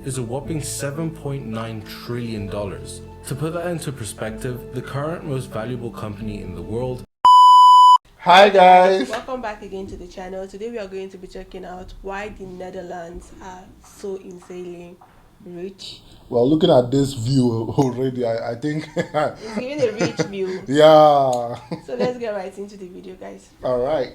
is a whopping $7.9 trillion. To put that into perspective, the current most valuable company in the world. Hi guys! Welcome back again to the channel. Today we are going to be checking out why the Netherlands are so insanely rich. Well, looking at this view already, I think It's giving a rich view. Yeah. So let's get right into the video, guys. Alright.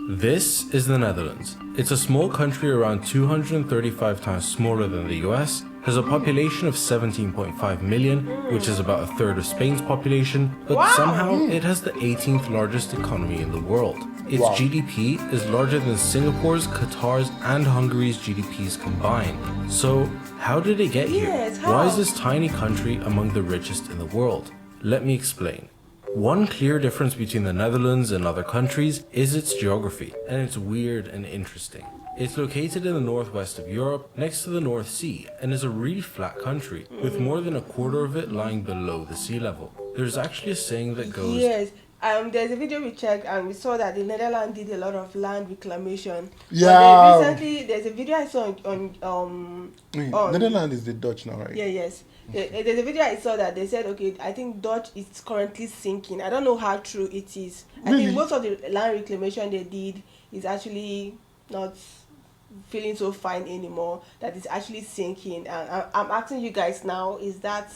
This is the Netherlands. It's a small country around 235 times smaller than the US, has a population of 17.5 million, which is about a third of Spain's population, but somehow it has the 18th largest economy in the world. Its GDP is larger than Singapore's, Qatar's, and Hungary's GDPs combined. So, how did it get here? Why is this tiny country among the richest in the world? Let me explain. One clear difference between the Netherlands and other countries is its geography, and it's weird and interesting. It's located in the northwest of Europe, next to the North Sea, and is a really flat country, with more than a quarter of it lying below the sea level. There's actually a saying that goes... Yes, there's a video we checked and we saw that the Netherlands did a lot of land reclamation. Yeah. But recently, there's a video I saw on Netherlands is the Dutch now, right? Yeah, yes. There's a video I saw that they said, okay, I think Dutch is currently sinking. I don't know how true it is. I think most of the land reclamation they did is actually not feeling so fine anymore, that it's actually sinking. And I'm asking you guys now, is that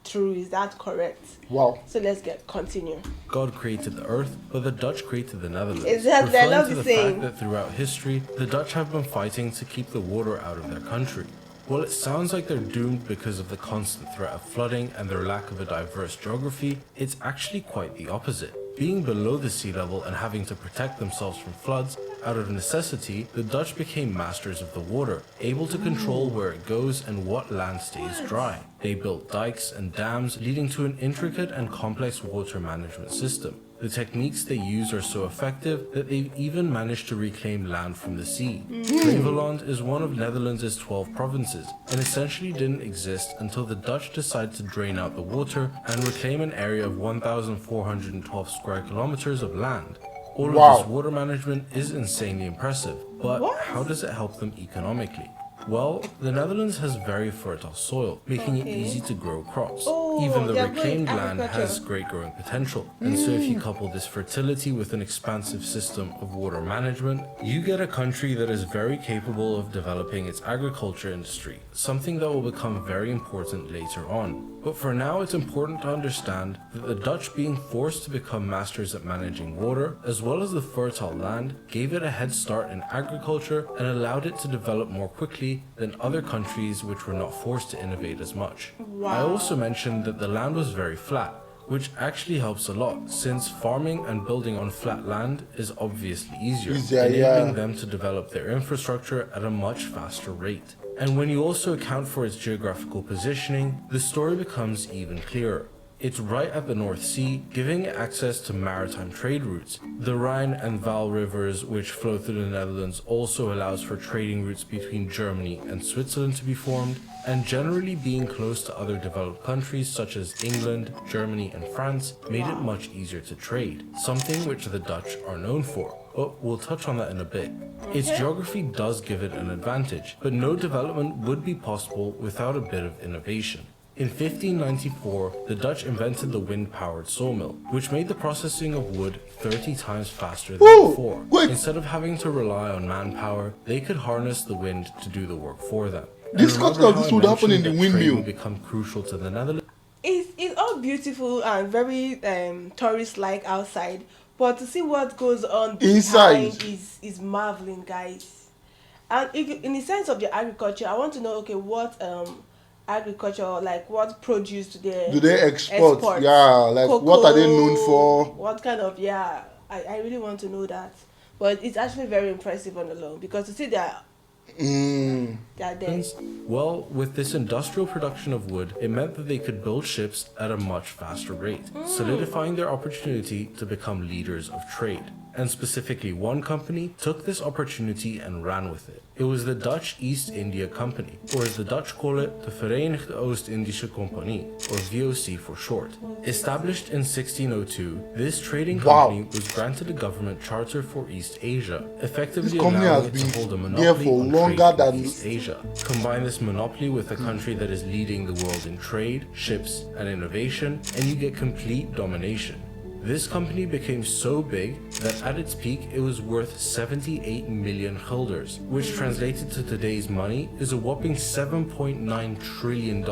true? Is that correct? Wow. So let's continue. God created the earth, but the Dutch created the Netherlands. Exactly, I love referring to the the saying. fact that throughout history, the Dutch have been fighting to keep the water out of their country. While it sounds like they're doomed because of the constant threat of flooding and their lack of a diverse geography, it's actually quite the opposite. Being below the sea level and having to protect themselves from floods, out of necessity, the Dutch became masters of the water, able to control where it goes and what land stays dry. They built dikes and dams, leading to an intricate and complex water management system. The techniques they use are so effective that they've even managed to reclaim land from the sea. Flevoland is one of Netherlands' 12 provinces, and essentially didn't exist until the Dutch decided to drain out the water and reclaim an area of 1,412 square kilometers of land. All of this water management is insanely impressive, but how does it help them economically? Well, the Netherlands has very fertile soil, making it easy to grow crops. Even the reclaimed land has great growing potential. And so if you couple this fertility with an expansive system of water management, you get a country that is very capable of developing its agriculture industry, something that will become very important later on. But for now, it's important to understand that the Dutch being forced to become masters at managing water, as well as the fertile land, gave it a head start in agriculture and allowed it to develop more quickly than other countries which were not forced to innovate as much. I also mentioned that the land was very flat, which actually helps a lot, since farming and building on flat land is obviously easier, enabling them to develop their infrastructure at a much faster rate. And when you also account for its geographical positioning, the story becomes even clearer. It's right at the North Sea, giving it access to maritime trade routes. The Rhine and Waal rivers, which flow through the Netherlands, also allows for trading routes between Germany and Switzerland to be formed, and generally being close to other developed countries such as England, Germany, and France made it much easier to trade, something which the Dutch are known for. But we'll touch on that in a bit. Its geography does give it an advantage, but no development would be possible without a bit of innovation. In 1594, the Dutch invented the wind-powered sawmill, which made the processing of wood 30 times faster than before. Instead of having to rely on manpower, they could harness the wind to do the work for them. This would happen in the windmill. Become crucial to the Netherlands. It's all beautiful and very tourist-like outside, but to see what goes on inside is marveling, guys. And if, in the sense of the agriculture, I want to know, okay, what agriculture, like what produce do they export? Yeah, like cocoa, what are they known for? What kind of, I really want to know that. But it's actually very impressive on the low, because to see that well, with this industrial production of wood, it meant that they could build ships at a much faster rate, solidifying their opportunity to become leaders of trade. And specifically, one company took this opportunity and ran with it. It was the Dutch East India Company, or as the Dutch call it, the Verenigde Oost-Indische Compagnie, or VOC for short. Established in 1602, this trading company was granted a government charter for East Asia, effectively allowing it to hold a monopoly on trade in East Asia. Asia. Combine this monopoly with a country that is leading the world in trade, ships, and innovation, and you get complete domination. This company became so big that at its peak it was worth 78 million guilders, which translated to today's money is a whopping $7.9 trillion.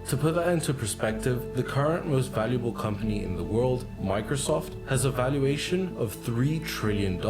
To put that into perspective, the current most valuable company in the world, Microsoft, has a valuation of $3 trillion,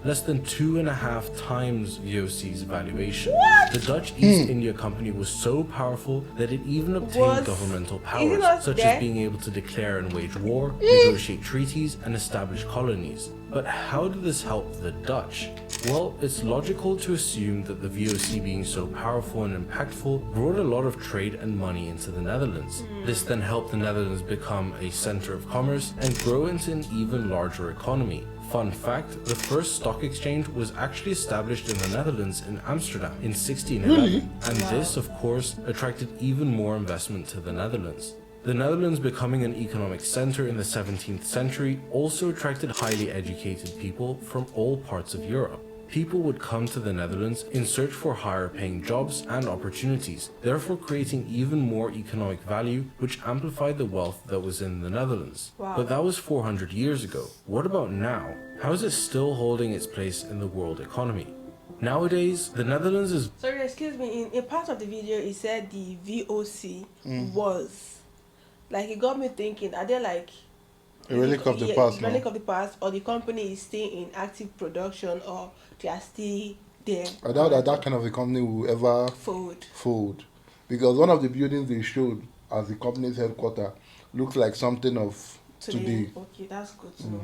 less than 2.5 times VOC's valuation. What? The Dutch East India Company was so powerful that it even obtained governmental powers, such as being able to declare and wage war, negotiate treaties, and establish colonies. But how did this help the Dutch? Well, it's logical to assume that the VOC being so powerful and impactful brought a lot of trade and money into the Netherlands. This then helped the Netherlands become a center of commerce and grow into an even larger economy. Fun fact, the first stock exchange was actually established in the Netherlands in Amsterdam in 1611, and this, of course, attracted even more investment to the Netherlands. The Netherlands becoming an economic center in the 17th century also attracted highly educated people from all parts of Europe. People would come to the Netherlands in search for higher paying jobs and opportunities, therefore creating even more economic value, which amplified the wealth that was in the Netherlands. Wow. But that was 400 years ago. What about now? How is it still holding its place in the world economy? Nowadays, the Netherlands is... Sorry, excuse me, in part of the video it said the VOC was... Like, it got me thinking, are they like... A relic of the past, no? Relic of the past, or the company is still in active production, or they are still there? I doubt that kind of a company will ever fold. Because one of the buildings they showed as the company's headquarters looks like something of today. Okay, that's good to know.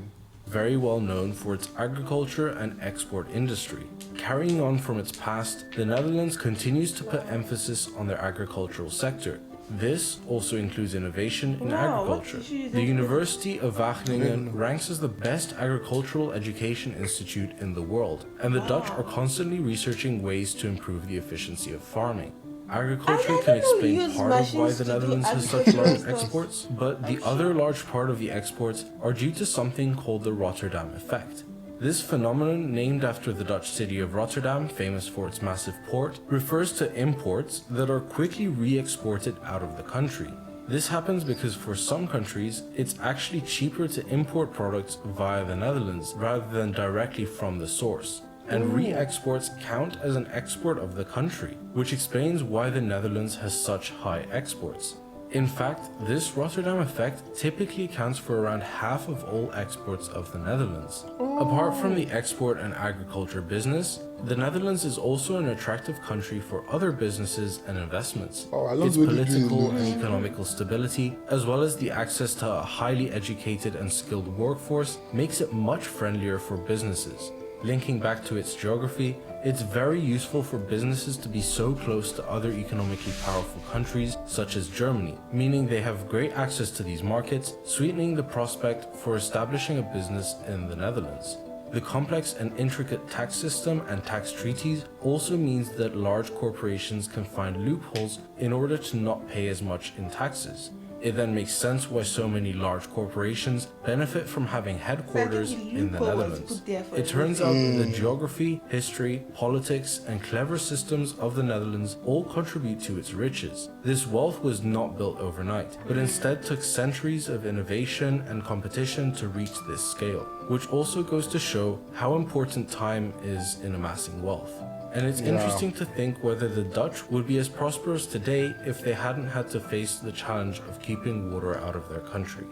very well known for its agriculture and export industry. Carrying on from its past, the Netherlands continues to put emphasis on their agricultural sector. This also includes innovation in agriculture. The University of Wageningen ranks as the best agricultural education institute in the world, and the Dutch are constantly researching ways to improve the efficiency of farming. Agriculture can explain part of why the Netherlands has such large exports, but the other large part of the exports are due to something called the Rotterdam effect. This phenomenon, named after the Dutch city of Rotterdam, famous for its massive port, refers to imports that are quickly re-exported out of the country. This happens because for some countries, it's actually cheaper to import products via the Netherlands rather than directly from the source. And re-exports count as an export of the country, which explains why the Netherlands has such high exports. In fact, this Rotterdam effect typically accounts for around half of all exports of the Netherlands. Apart from the export and agriculture business, the Netherlands is also an attractive country for other businesses and investments. Its political and economical stability, as well as the access to a highly educated and skilled workforce, makes it much friendlier for businesses. Linking back to its geography, it's very useful for businesses to be so close to other economically powerful countries such as Germany, meaning they have great access to these markets, sweetening the prospect for establishing a business in the Netherlands. The complex and intricate tax system and tax treaties also means that large corporations can find loopholes in order to not pay as much in taxes. It then makes sense why so many large corporations benefit from having headquarters in the Netherlands. It turns out that the geography, history, politics, and clever systems of the Netherlands all contribute to its riches. This wealth was not built overnight, but instead took centuries of innovation and competition to reach this scale, which also goes to show how important time is in amassing wealth. And it's interesting to think whether the Dutch would be as prosperous today if they hadn't had to face the challenge of keeping water out of their country.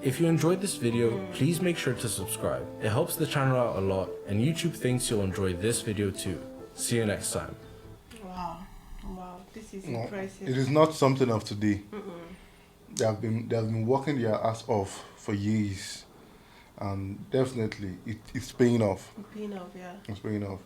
If you enjoyed this video, please make sure to subscribe. It helps the channel out a lot, and YouTube thinks you'll enjoy this video too. See you next time. Wow, this is impressive. It is not something of today. They have been working their ass off for years, and definitely it's paying off. It's paying off.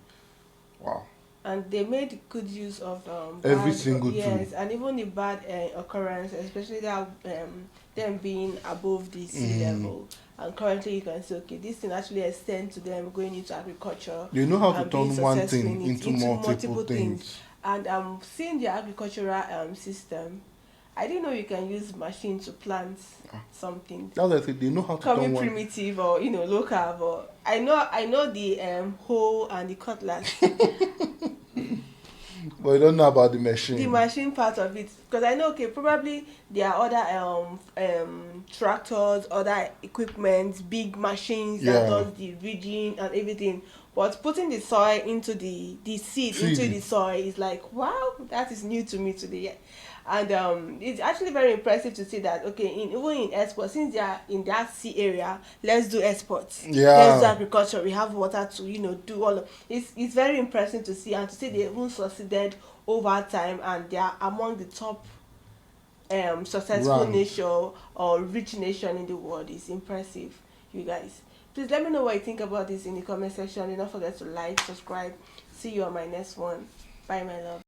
Wow. And they made good use of every single tool. Yes, and even the bad occurrence, especially that them being above the sea level. And currently you can say, okay, this thing actually extends to them going into agriculture. They know how to turn one thing into multiple things. And seeing the agricultural system, I didn't know you can use machine to plant something. That's like they know how to turn one. Primitive or local, but I know the hoe and the cutlass. But you don't know about the machine. The machine part of it, because I know, okay, probably there are other tractors, other equipment, big machines that does the ridging and everything. But putting the soil into the seed into the soil is like, wow, that is new to me today. And it's actually very impressive to see that, okay, even in export, since they are in that sea area, let's do exports. Let's do agriculture. We have water to, do all of it's very impressive to see, and to see they even succeeded over time, and they are among the top successful nation or rich nation in the world. Is impressive, you guys. Please let me know what you think about this in the comment section. Do not forget to like, subscribe. See you on my next one. Bye, my love.